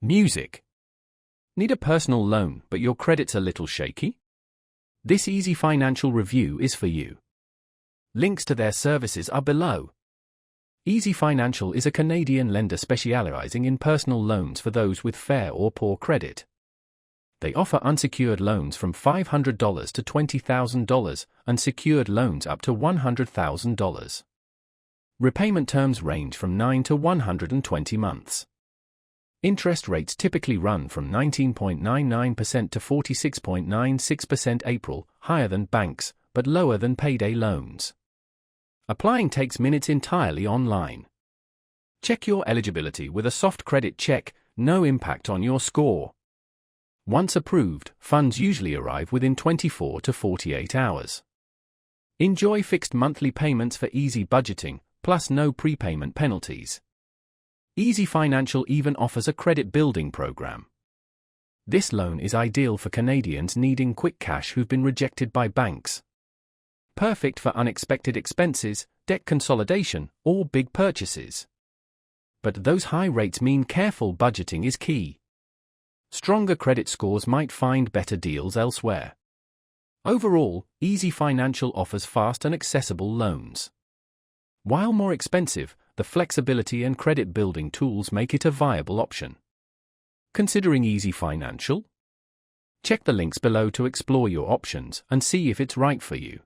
Music. Need a personal loan but your credit's a little shaky? This Easy Financial review is for you. Links to their services are below. EasyFinancial is a Canadian lender specializing in personal loans for those with fair or poor credit. They offer unsecured loans from $500 to $20,000 and secured loans up to $100,000. Repayment terms range from 9 to 120 months. Interest rates typically run from 19.99% to 46.96%. April, higher than banks, but lower than payday loans. Applying takes minutes entirely online. Check your eligibility with a soft credit check, no impact on your score. Once approved, funds usually arrive within 24 to 48 hours. Enjoy fixed monthly payments for easy budgeting, plus no prepayment penalties. EasyFinancial even offers a credit building program. This loan is ideal for Canadians needing quick cash who've been rejected by banks. Perfect for unexpected expenses, debt consolidation, or big purchases. But those high rates mean careful budgeting is key. Stronger credit scores might find better deals elsewhere. Overall, EasyFinancial offers fast and accessible loans. While more expensive, the flexibility and credit building tools make it a viable option. Considering EasyFinancial? Check the links below to explore your options and see if it's right for you.